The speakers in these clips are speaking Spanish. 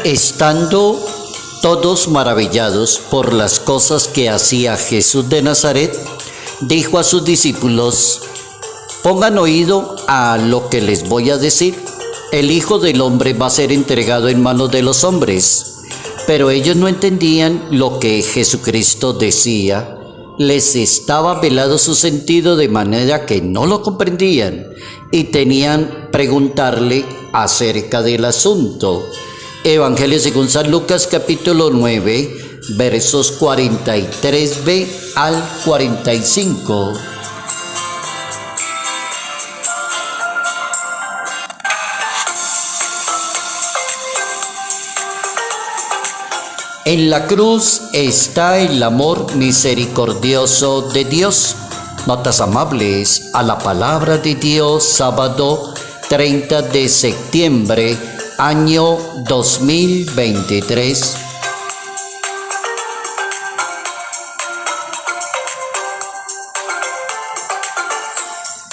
Estando todos maravillados por las cosas que hacía Jesús de Nazaret, dijo a sus discípulos: pongan oído a lo que les voy a decir. El Hijo del Hombre va a ser entregado en manos de los hombres. Pero ellos no entendían lo que Jesucristo decía. Les estaba velado su sentido de manera que no lo comprendían y tenían preguntarle acerca del asunto. Evangelio según San Lucas capítulo 9, versos 43b al 45. En la cruz está el amor misericordioso de Dios. Notas amables a la palabra de Dios, sábado 30 de septiembre, año 2023.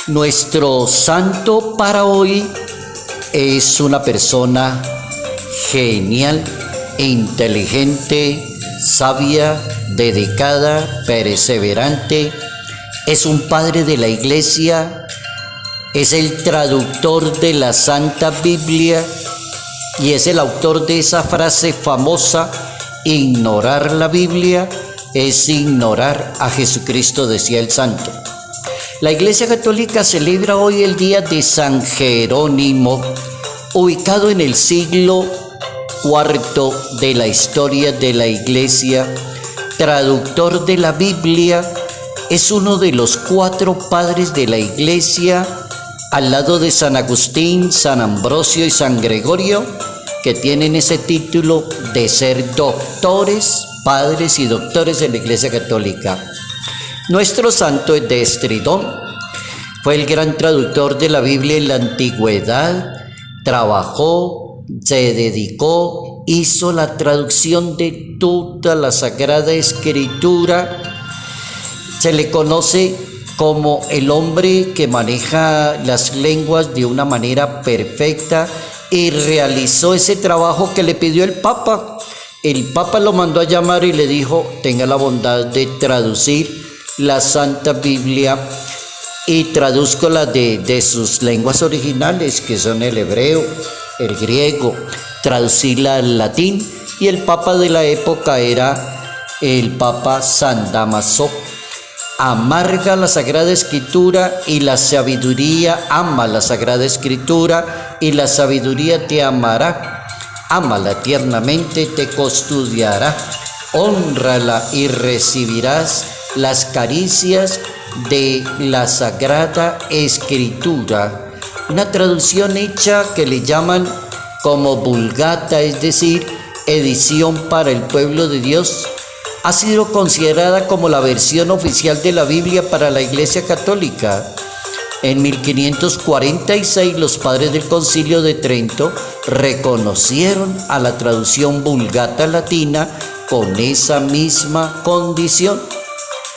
Nuestro santo para hoy es una persona genial, inteligente, sabia, dedicada, perseverante. Es un padre de la Iglesia, es el traductor de la Santa Biblia y es el autor de esa frase famosa: ignorar la Biblia es ignorar a Jesucristo, decía el santo. La Iglesia Católica celebra hoy el día de San Jerónimo, ubicado en el siglo IV de la historia de la Iglesia, traductor de la Biblia. Es uno de los 4 padres de la Iglesia, al lado de San Agustín, San Ambrosio y San Gregorio, que tienen ese título de ser doctores, padres y doctores de la Iglesia Católica. Nuestro santo es de Estridón. Fue el gran traductor de la Biblia en la antigüedad. Trabajó, se dedicó, hizo la traducción de toda la Sagrada Escritura. Se le conoce como el hombre que maneja las lenguas de una manera perfecta y realizó ese trabajo que le pidió el Papa. El Papa lo mandó a llamar y le dijo: tenga la bondad de traducir la Santa Biblia y tradúzcola de sus lenguas originales, que son el hebreo, el griego, traducirla al latín. Y el Papa de la época era el Papa San Damaso. Amarga la Sagrada Escritura y la sabiduría ama la Sagrada Escritura y la sabiduría te amará. Ámala tiernamente, te custodiará. Hónrala y recibirás las caricias de la Sagrada Escritura. Una traducción hecha que le llaman como Vulgata, es decir, edición para el pueblo de Dios. Ha sido considerada como la versión oficial de la Biblia para la Iglesia Católica. En 1546 los padres del Concilio de Trento reconocieron a la traducción Vulgata latina con esa misma condición.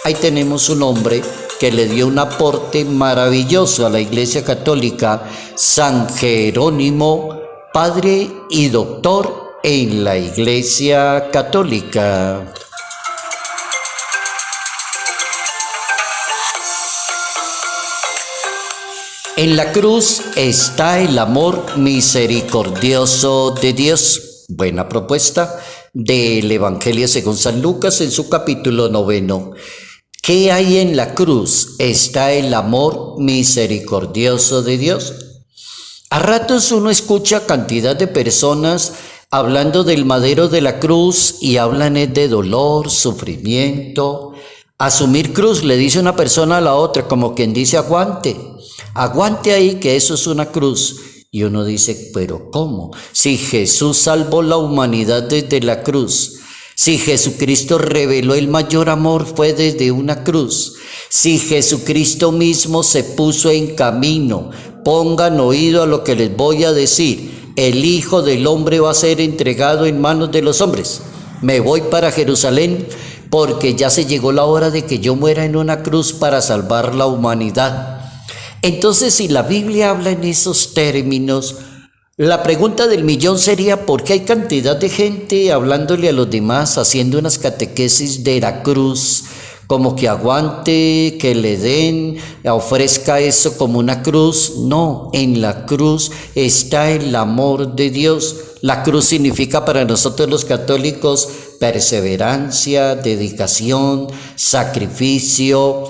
Ahí tenemos un hombre que le dio un aporte maravilloso a la Iglesia Católica, San Jerónimo, padre y doctor en la Iglesia Católica. En la cruz está el amor misericordioso de Dios. Buena propuesta del Evangelio según San Lucas en su capítulo 9. ¿Qué hay en la cruz? Está el amor misericordioso de Dios. A ratos uno escucha cantidad de personas hablando del madero de la cruz y hablan de dolor, sufrimiento. Asumir cruz, le dice una persona a la otra, como quien dice: aguante, aguante ahí, que eso es una cruz. Y uno dice: pero ¿cómo? Si Jesús salvó la humanidad desde la cruz, si Jesucristo reveló el mayor amor fue desde una cruz, si Jesucristo mismo se puso en camino. Pongan oído a lo que les voy a decir: el Hijo del Hombre va a ser entregado en manos de los hombres. Me voy para Jerusalén porque ya se llegó la hora de que yo muera en una cruz para salvar la humanidad. Entonces, si la Biblia habla en esos términos, La pregunta del millón sería: ¿por qué hay cantidad de gente hablándole a los demás, haciendo unas catequesis de la cruz, como que aguante, que le den, ofrezca eso como una cruz? No, en la cruz está el amor de Dios. La cruz significa para nosotros los católicos perseverancia, dedicación, sacrificio,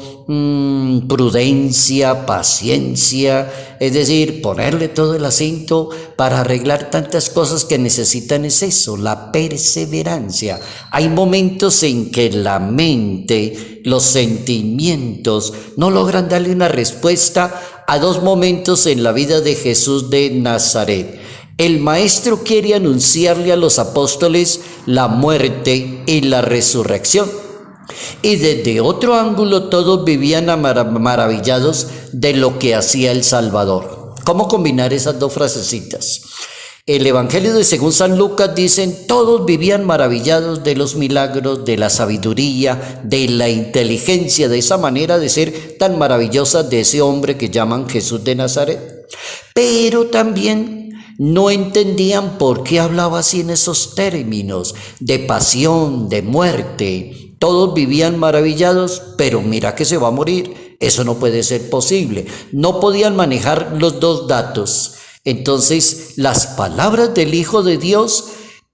prudencia, paciencia, es decir, ponerle todo el acento para arreglar tantas cosas que necesitan. Es eso, la perseverancia. Hay momentos en que la mente, los sentimientos no logran darle una respuesta a dos momentos en la vida de Jesús de Nazaret. El maestro quiere anunciarle a los apóstoles la muerte y la resurrección. Y desde otro ángulo todos vivían maravillados de lo que hacía el Salvador. ¿Cómo combinar esas dos frasecitas? El Evangelio de según San Lucas dicen: todos vivían maravillados de los milagros, de la sabiduría, de la inteligencia, de esa manera de ser tan maravillosa de ese hombre que llaman Jesús de Nazaret. Pero también no entendían por qué hablaba así en esos términos de pasión, de muerte. Todos vivían maravillados, pero mira que se va a morir. Eso no puede ser posible. No podían manejar los dos datos. Entonces, las palabras del Hijo de Dios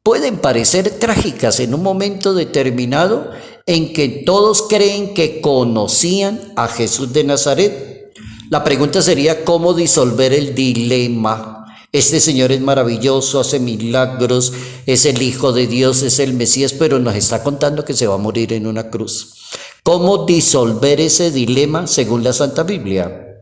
pueden parecer trágicas en un momento determinado en que todos creen que conocían a Jesús de Nazaret. La pregunta sería: ¿cómo disolver el dilema? Este Señor es maravilloso, hace milagros, es el Hijo de Dios, es el Mesías, pero nos está contando que se va a morir en una cruz. ¿Cómo disolver ese dilema según la Santa Biblia?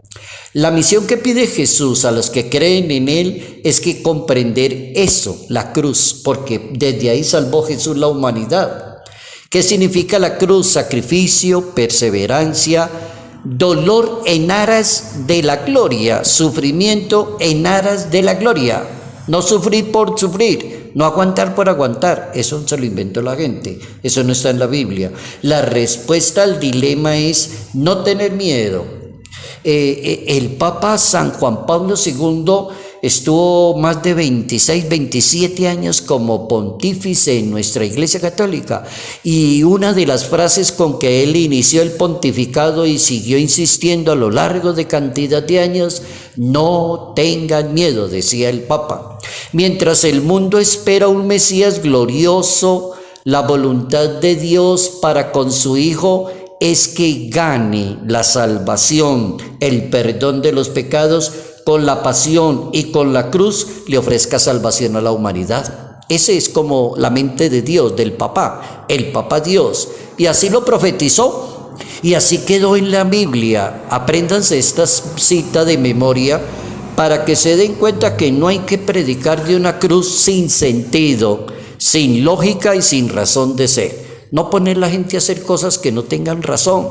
La misión que pide Jesús a los que creen en Él es que comprender eso, la cruz, porque desde ahí salvó Jesús la humanidad. ¿Qué significa la cruz? Sacrificio, perseverancia, dolor en aras de la gloria, sufrimiento en aras de la gloria. No sufrir por sufrir, no aguantar por aguantar. Eso se lo inventó la gente, eso no está en la Biblia. La respuesta al dilema es no tener miedo. El Papa San Juan Pablo II estuvo más de 26, 27 años como pontífice en nuestra Iglesia Católica, y una de las frases con que él inició el pontificado y siguió insistiendo a lo largo de cantidad de años: no tengan miedo, decía el Papa. Mientras el mundo espera un Mesías glorioso, la voluntad de Dios para con su Hijo es que gane la salvación, el perdón de los pecados. Con la pasión y con la cruz le ofrezca salvación a la humanidad. Ese es como la mente de Dios, del Papá, el Papá Dios. Y así lo profetizó y así quedó en la Biblia. Apréndanse esta cita de memoria para que se den cuenta que no hay que predicar de una cruz sin sentido, sin lógica y sin razón de ser. No poner a la gente a hacer cosas que no tengan razón.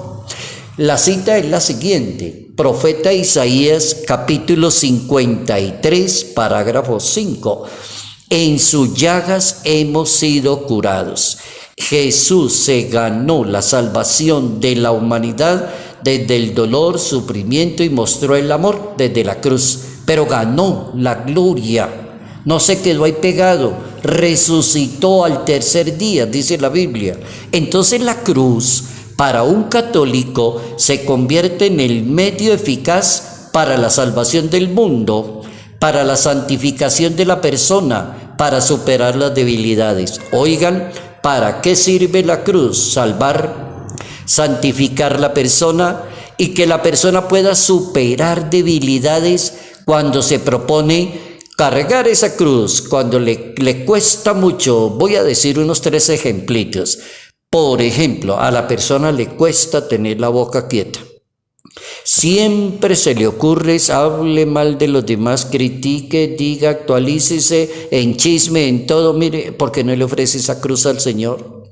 La cita es la siguiente: profeta Isaías capítulo 53, parágrafo 5. En sus llagas hemos sido curados. Jesús se ganó la salvación de la humanidad desde el dolor, sufrimiento, y mostró el amor desde la cruz. Pero ganó la gloria, no se quedó ahí pegado, resucitó al tercer día, dice la Biblia. Entonces la cruz, para un católico, se convierte en el medio eficaz para la salvación del mundo, para la santificación de la persona, para superar las debilidades. Oigan, ¿para qué sirve la cruz? Salvar, santificar la persona, y que la persona pueda superar debilidades cuando se propone cargar esa cruz, cuando le cuesta mucho. Voy a decir unos 3 ejemplitos. Por ejemplo, a la persona le cuesta tener la boca quieta. Siempre se le ocurre, hable mal de los demás, critique, diga, actualícese, en chisme, en todo. Mire, ¿por qué no le ofrece esa cruz al Señor?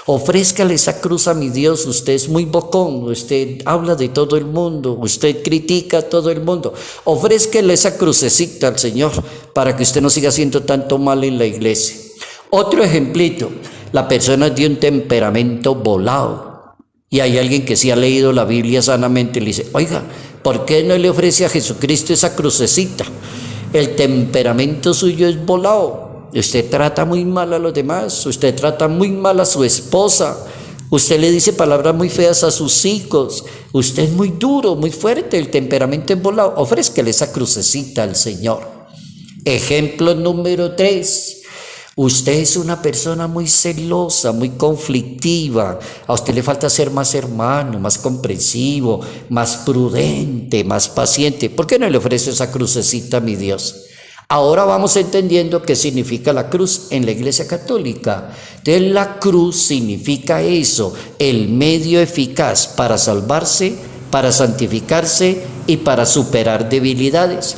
Ofrézcale esa cruz a mi Dios. Usted es muy bocón, usted habla de todo el mundo, usted critica a todo el mundo. Ofrézcale esa crucecita al Señor para que usted no siga haciendo tanto mal en la iglesia. Otro ejemplito: la persona es de un temperamento volado, y hay alguien que sí ha leído la Biblia sanamente y le dice: oiga, ¿por qué no le ofrece a Jesucristo esa crucecita? el temperamento suyo es volado. Usted trata muy mal a los demás, usted trata muy mal a su esposa, usted le dice palabras muy feas a sus hijos, usted es muy duro, muy fuerte, el temperamento es volado. Ofrézcale esa crucecita al Señor. Ejemplo número 3. Usted es una persona muy celosa, muy conflictiva. A usted le falta ser más hermano, más comprensivo, más prudente, más paciente. ¿Por qué no le ofrece esa crucecita a mi Dios? Ahora vamos entendiendo qué significa la cruz en la Iglesia Católica. Entonces la cruz significa eso, el medio eficaz para salvarse, para santificarse y para superar debilidades.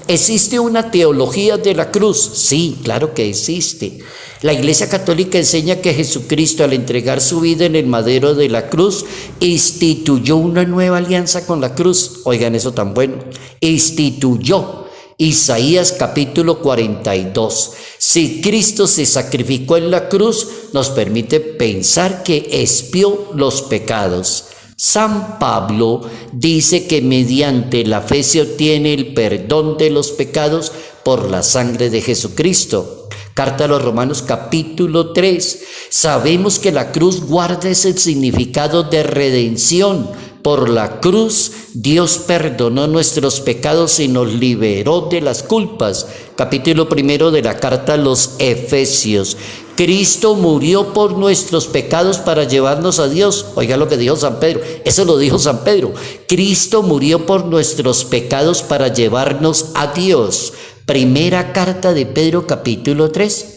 ¿Existe una teología de la cruz? Sí, claro que existe. La Iglesia Católica enseña que Jesucristo, al entregar su vida en el madero de la cruz, instituyó una nueva alianza con la cruz. Oigan eso tan bueno. Instituyó. Isaías capítulo 42. Si Cristo se sacrificó en la cruz, nos permite pensar que expió los pecados. San Pablo dice que mediante la fe se obtiene el perdón de los pecados por la sangre de Jesucristo. Carta a los Romanos capítulo 3. Sabemos que la cruz guarda ese significado de redención. Por la cruz Dios perdonó nuestros pecados y nos liberó de las culpas. Capítulo 1 de la carta a los Efesios. Cristo murió por nuestros pecados para llevarnos a Dios. Oiga lo que dijo San Pedro. Eso lo dijo San Pedro. Cristo murió por nuestros pecados para llevarnos a Dios. Primera carta de Pedro capítulo 3.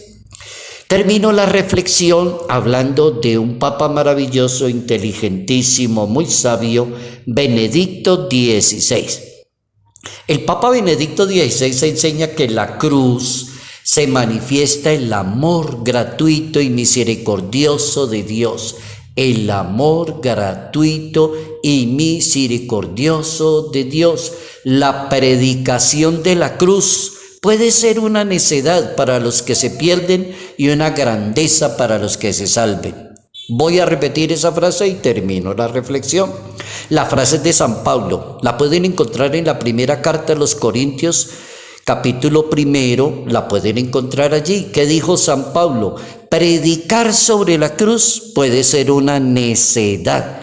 Termino la reflexión hablando de un papa maravilloso, inteligentísimo, muy sabio, Benedicto XVI. El Papa Benedicto XVI enseña que la cruz se manifiesta el amor gratuito y misericordioso de Dios. El amor gratuito y misericordioso de Dios. La predicación de la cruz puede ser una necedad para los que se pierden y una grandeza para los que se salven. Voy a repetir esa frase y termino la reflexión. La frase es de San Pablo. La pueden encontrar en la primera carta a los Corintios, capítulo 1, la pueden encontrar allí. ¿Qué dijo San Pablo? Predicar sobre la cruz puede ser una necedad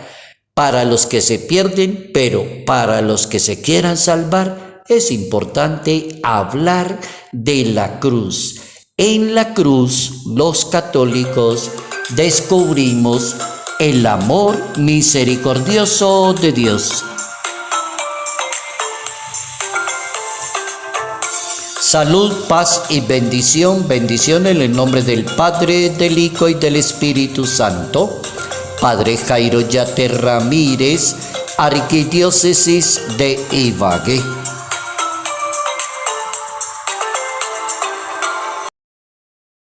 para los que se pierden, pero para los que se quieran salvar es importante hablar de la cruz. En la cruz, los católicos descubrimos el amor misericordioso de Dios. Salud, paz y bendición. Bendición en el nombre del Padre, del Hijo y del Espíritu Santo. Padre Jairo Yate Ramírez, Arquidiócesis de Ibagué.